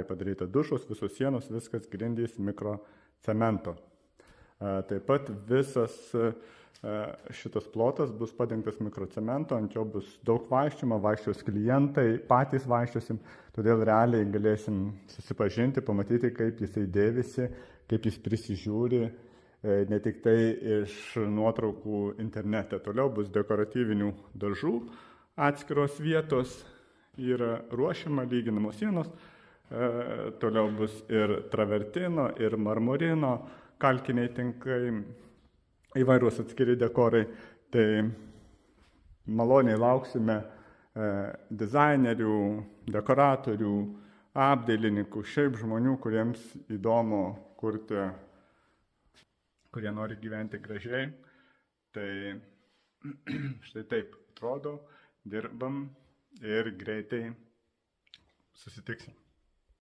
padaryta dušos, visos sienos, viskas grindys mikrocemento. Taip pat visas šitas plotas bus padengtas mikrocemento, ant jo bus daug vaikščiojimo, vaikščios klientai, patys vaikščiosim, todėl realiai galėsim susipažinti, pamatyti, kaip jisai dėvisi, kaip jis prisižiūri, ne tik tai iš nuotraukų internete. Toliau bus dekoratyvinių dažų atskiros vietos, yra ruošiama lyginamos sienos, toliau bus ir travertino, ir marmurino, kalkiniai tinkai, įvairūs atskiri dekorai. Tai maloniai lauksime dizainerių, dekoratorių, apdailininkų, šiaip žmonių, kuriems įdomu kurti, kurie nori gyventi gražiai. Tai štai taip atrodo, dirbam ir greitai susitiksim.